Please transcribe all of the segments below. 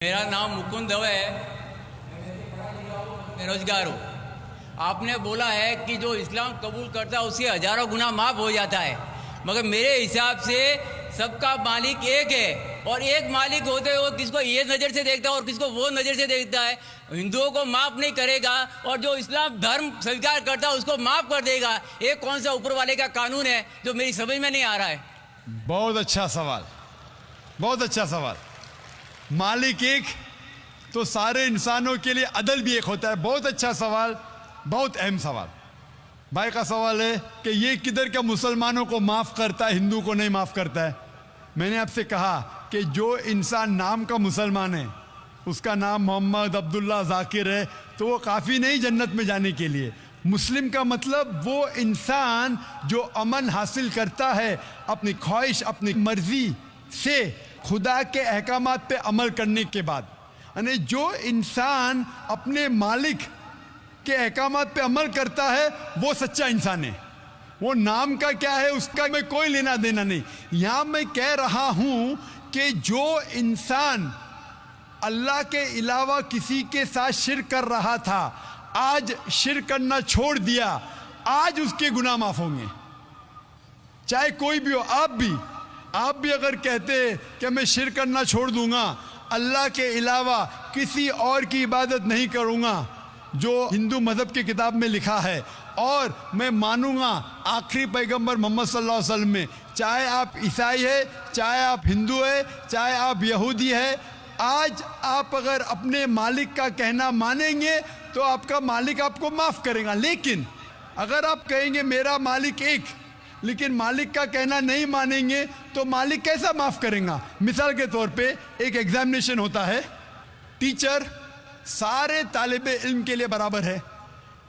मेरा नाम मुकुंद दवे है, बेरोजगार हूँ। आपने बोला है कि जो इस्लाम कबूल करता है उसके हजारों गुना माफ़ हो जाता है, मगर मेरे हिसाब से सबका मालिक एक है और एक मालिक होते हुए किसको ये नज़र से देखता है और किसको वो नज़र से देखता है। हिंदुओं को माफ़ नहीं करेगा और जो इस्लाम धर्म स्वीकार करता है उसको माफ़ कर देगा। ये कौन सा ऊपर वाले का कानून है जो मेरी समझ में नहीं आ रहा है। बहुत अच्छा सवाल, बहुत अच्छा सवाल। मालिक एक तो सारे इंसानों के लिए अदल भी एक होता है। बहुत अच्छा सवाल, बहुत अहम सवाल। भाई का सवाल है कि ये किधर का मुसलमानों को माफ़ करता है, हिंदू को नहीं माफ़ करता है। मैंने आपसे कहा कि जो इंसान नाम का मुसलमान है, उसका नाम मोहम्मद अब्दुल्ला जाकिर है, तो वो काफ़ी नहीं जन्नत में जाने के लिए। मुस्लिम का मतलब वो इंसान जो अमन हासिल करता है अपनी ख्वाहिश, अपनी मर्जी से खुदा के अहकामात पे अमल करने के बाद। यानी जो इंसान अपने मालिक के अहकामात पे अमल करता है वो सच्चा इंसान है। वो नाम का क्या है उसका मैं कोई लेना देना नहीं। यहाँ मैं कह रहा हूँ कि जो इंसान अल्लाह के अलावा किसी के साथ शिर्क कर रहा था, आज शिर्क करना छोड़ दिया, आज उसके गुनाह माफ होंगे। चाहे कोई भी हो, आप भी अगर कहते कि मैं शिर्क करना छोड़ दूंगा, अल्लाह के अलावा किसी और की इबादत नहीं करूंगा जो हिंदू मज़हब की किताब में लिखा है, और मैं मानूंगा आखिरी पैगंबर मोहम्मद सल्लल्लाहु अलैहि वसल्लम में, चाहे आप ईसाई है, चाहे आप हिंदू है, चाहे आप यहूदी है, आज आप अगर अपने मालिक का कहना मानेंगे तो आपका मालिक आपको माफ़ करेगा। लेकिन अगर आप कहेंगे मेरा मालिक एक, लेकिन मालिक का कहना नहीं मानेंगे तो मालिक कैसा माफ़ करेगा। मिसाल के तौर पे एक एग्जामिनेशन होता है, टीचर सारे तालिबे इल्म के लिए बराबर है।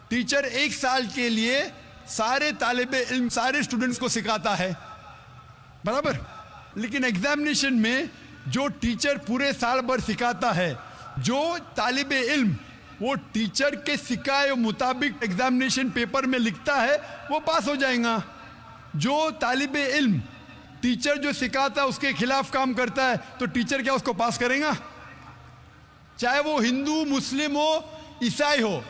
टीचर एक साल के लिए सारे तालिबे इल्म, सारे स्टूडेंट्स को सिखाता है, बराबर। लेकिन एग्जामिनेशन में जो टीचर पूरे साल भर सिखाता है, जो तालिबे इल्म वो टीचर के सिखाए मुताबिक एग्जामिनेशन पेपर में लिखता है, वो पास हो जाएगा। जो तालिबे इल्म टीचर जो सिखाता है उसके खिलाफ काम करता है तो टीचर क्या उसको पास करेगा? चाहे वो हिंदू, मुस्लिम हो, ईसाई हो,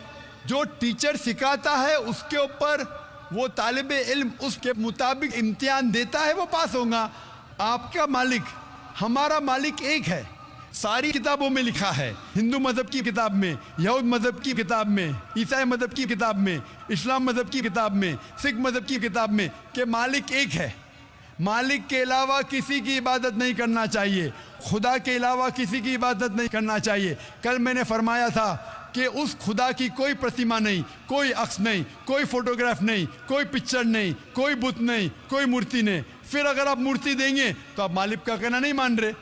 जो टीचर सिखाता है उसके ऊपर वो तालिबे इल्म उसके मुताबिक इम्तिहान देता है, वो पास होगा। आपका मालिक, हमारा मालिक एक है। सारी किताबों में लिखा है, हिंदू मज़हब की किताब में, यहूद मज़हब की किताब में, ईसाई मज़हब की किताब में, इस्लाम मज़हब की किताब में, सिख मज़हब की किताब में कि मालिक एक है। मालिक के अलावा किसी की इबादत नहीं करना चाहिए, खुदा के अलावा किसी की इबादत नहीं करना चाहिए। कल मैंने फरमाया था कि उस खुदा की कोई प्रतिमा नहीं, कोई अक्स नहीं, कोई फोटोग्राफ नहीं, कोई पिक्चर नहीं, कोई बुत नहीं, कोई मूर्ति नहीं। फिर अगर आप मूर्ति देंगे तो आप मालिक का कहना नहीं मान रहे।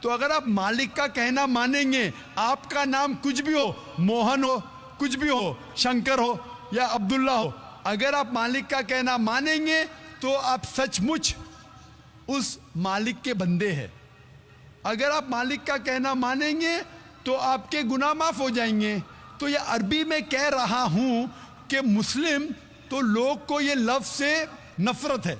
तो अगर आप मालिक का कहना मानेंगे, आपका नाम कुछ भी हो, मोहन हो, कुछ भी हो, शंकर हो या अब्दुल्ला हो, अगर आप मालिक का कहना मानेंगे तो आप सचमुच उस मालिक के बंदे हैं। अगर आप मालिक का कहना मानेंगे तो आपके गुनाह माफ हो जाएंगे। तो ये अरबी में कह रहा हूँ कि मुस्लिम तो लोग को ये लफ्ज़ से नफ़रत है।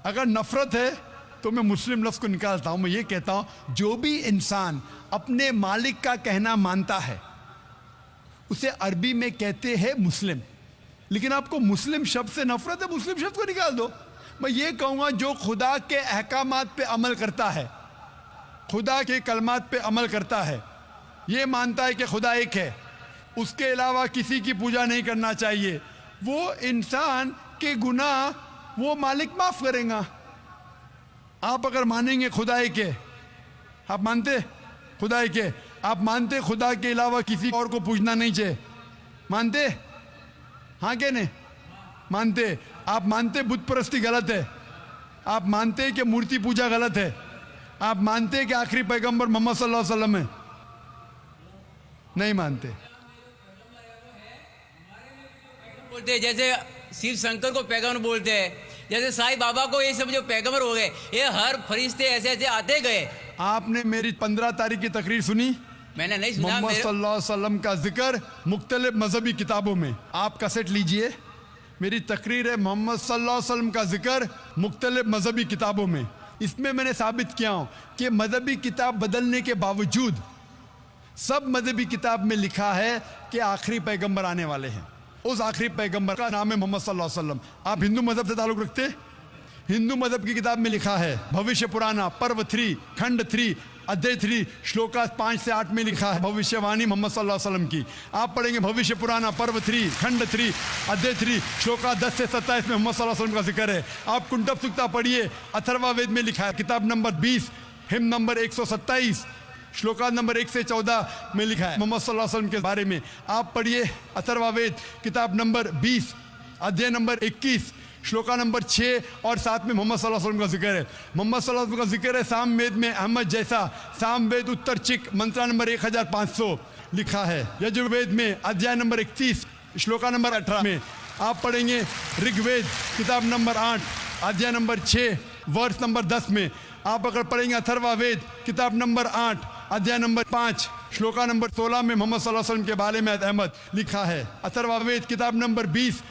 अगर नफ़रत है तो मैं मुस्लिम लफ्ज़ को निकालता हूँ। मैं ये कहता हूँ जो भी इंसान अपने मालिक का कहना मानता है उसे अरबी में कहते हैं मुस्लिम। लेकिन आपको मुस्लिम शब्द से नफ़रत है, मुस्लिम शब्द को निकाल दो। मैं ये कहूँगा जो खुदा के अहकामात पे अमल करता है, खुदा के कलमात पे अमल करता है, ये मानता है कि खुदा एक है, उसके अलावा किसी की पूजा नहीं करना चाहिए, वो इंसान के गुनाह वो मालिक माफ़ करेगा। आप अगर मानेंगे खुदा एक है, आप मानते खुदा एक है, आप मानते खुदा के अलावा किसी और को पूजना नहीं चाहिए, मानते? हाँ क्या नहीं मानते? आप मानते बुत परस्ती गलत है, आप मानते कि मूर्ति पूजा गलत है, आप मानते कि आखिरी पैगंबर मोहम्मद सल्लल्लाहु अलैहि वसल्लम है? नहीं मानते। बोलते हैं जैसे शिव शंकर को पैगंबर बोलते हैं, जैसे साईं बाबा को ये सब जो पैगंबर हो गए, ये हर फरिश्ते ऐसे ऐसे आते गए। आपने मेरी 15 तारीख की तकरीर सुनी? मैंने नहीं सुना। मोहम्मद सल्लल्लाहु अलैहि वसल्लम का जिक्र मुख्तलिफ मजहबी किताबों में, आप कैसेट लीजिए, मेरी तकरीर है मोहम्मद सल्लल्लाहु अलैहि वसल्लम का जिक्र मुख्तलिफ मजहबी किताबों में। इसमें मैंने साबित किया हूँ कि मजहबी किताब बदलने के बावजूद सब मजहबी किताब में लिखा है कि आखिरी पैगंबर आने वाले हैं। उस आखिरी पैगंबर का नाम है मोहम्मद सल्लल्लाहु अलैहि वसल्लम। आप हिंदू मजहब से ताल्लुक़ रखते? हिंदू मजहब की किताब में लिखा है, भविष्य पुराना पर्व 3 खंड 3 अध्याय 3 श्लोका 5 से 8 में लिखा है भविष्यवाणी मोहम्मद सल्लल्लाहु अलैहि वसल्लम की। आप पढ़ेंगे भविष्य पुराना पर्व 3 खंड 3 अध्याय 3 श्लोका 10 से 27 में मोहम्मद सल्लल्लाहु अलैहि वसल्लम का जिक्र है। आप कुंटब सुक्ता पढ़िए, अथर्वा वेद में लिखा है, किताब number 20 him number 127 shloka number 1 से 14 में लिखा है मोहम्मद सल्लल्लाहु अलैहि वसल्लम के बारे में। आप पढ़िए अथर्वा वेद किताब नंबर 20 अध्याय नंबर 21 श्लोका नंबर 6 और 7 में मोहम्मद सल्लल्लाहु अलैहि वसल्लम का जिक्र है। मोहम्मद सल्लल्लाहु अलैहि वसल्लम का जिक्र है साम वेद में अहमद जैसा, साम वेद उत्तर चिक मंत्रा नंबर 1500 लिखा है। यजुर्वेद में अध्याय नंबर 31 श्लोका नंबर 18 में। आप पढ़ेंगे ऋग्वेद किताब नंबर 8 अध्याय नंबर 6 वर्ष नंबर 10 में। आप अगर पढ़ेंगे अथर्वा वेद किताब नंबर 8 अध्याय नंबर 5 श्लोका नंबर 16 में मोहम्मद सल्लल्लाहु अलैहि वसल्लम के बारे में अहमद लिखा है। अथर्वा वेद किताब नंबर 20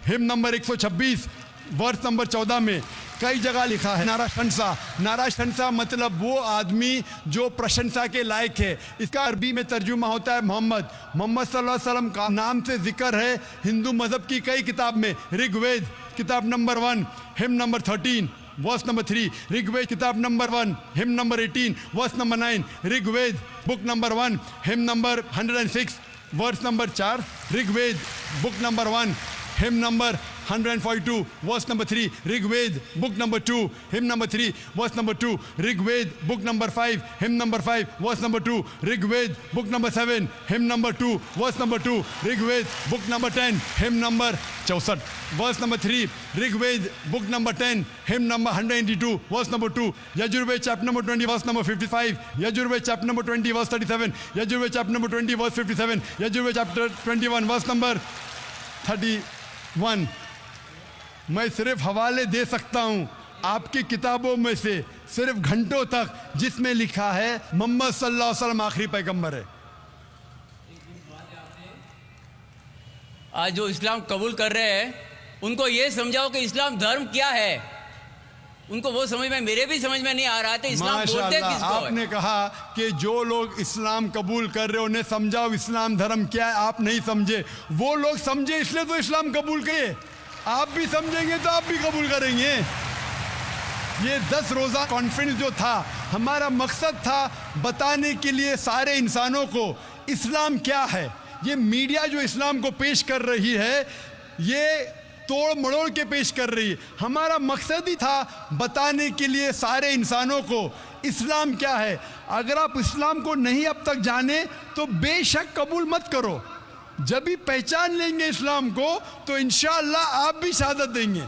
हिम नंबर 126 वर्ष नंबर 14 में कई जगह लिखा है नाराशंसा। नाराशंसा मतलब वो आदमी जो प्रशंसा के लायक है। इसका अरबी में तर्जुमा होता है मोहम्मद। मोहम्मद सल्लल्लाहु अलैहि वसल्लम का नाम से जिक्र है हिंदू मजहब की कई किताब में। ऋग्वेद किताब number 1 hymn number 13 verse number 3, Rigveda किताब number 1 hymn number 18 verse number 9, Rigveda book number 1 hymn number 106 verse number 4, Rigveda book number 1 hymn number 142 verse number 3, Rigveda book number 2 hymn number 3 verse number 2, Rigveda book number 5 hymn number 5 verse number 2, Rigveda book number 7 hymn number 2 verse number 2, Rigveda book number 10 hymn number 64 verse number 3, Rigveda book number 10 hymn number 182 verse number 2, Yajurveda chapter number 20 verse number 55, Yajurveda chapter number 20 verse 37, Yajurveda chapter number 20 verse 57, Yajurveda chapter 21 verse number 31। मैं सिर्फ हवाले दे सकता हूं आपकी किताबों में से सिर्फ घंटों तक जिसमें लिखा है मोहम्मद सल्लल्लाहु अलैहि वसल्लम आखिरी पैगंबर है। आज जो इस्लाम कबूल कर रहे हैं उनको ये समझाओ कि इस्लाम धर्म क्या है। उनको वो समझ में, मेरे भी समझ में नहीं आ रहा था इस्लाम बोलते किसको है। आपने कहा कि जो लोग इस्लाम कबूल कर रहे हैं उन्हें समझाओ इस्लाम धर्म क्या है। आप नहीं समझे, वो लोग समझे इसलिए तो इस्लाम कबूल किए। आप भी समझेंगे तो आप भी कबूल करेंगे। ये 10 रोज़ा कॉन्फ्रेंस जो था, हमारा मकसद था बताने के लिए सारे इंसानों को इस्लाम क्या है। ये मीडिया जो इस्लाम को पेश कर रही है ये तोड़ मड़ोड़ के पेश कर रही है। हमारा मकसद ही था बताने के लिए सारे इंसानों को इस्लाम क्या है। अगर आप इस्लाम को नहीं अब तक जाने तो बेशक कबूल मत करो। जब भी पहचान लेंगे इस्लाम को तो इंशाअल्लाह आप भी शहादत देंगे।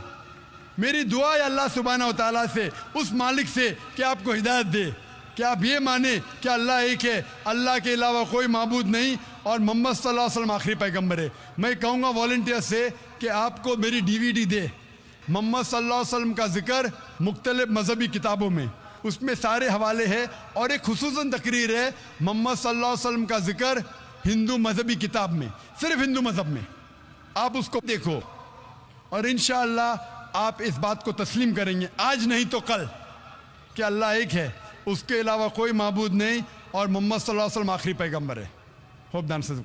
मेरी दुआ है अल्लाह सुब्हानहू व तआला से, उस मालिक से कि आपको हिदायत दे कि आप ये माने कि अल्लाह एक है, अल्लाह के अलावा कोई माबूद नहीं और मोहम्मद सल्लल्लाहु अलैहि वसल्लम आखिरी पैगंबर है। मैं कहूँगा वॉलंटियर से कि आपको मेरी DVD दे मोहम्मद सल्लल्लाहु अलैहि वसल्लम का जिक्र मुख्तलिफ मजहबी किताबों में, उसमें सारे हवाले हैं और एक खुसूसन तकरीर है मोहम्मद सल्लल्लाहु अलैहि वसल्लम का जिक्र हिंदू मजहबी किताब में, सिर्फ हिंदू मजहब में। आप उसको देखो और इंशाअल्लाह आप इस बात को तस्लीम करेंगे आज नहीं तो कल कि अल्लाह एक है, उसके अलावा कोई माबूद नहीं और मोहम्मद सल्लल्लाहु अलैहि वसल्लम आखिरी पैगंबर है। होप दान से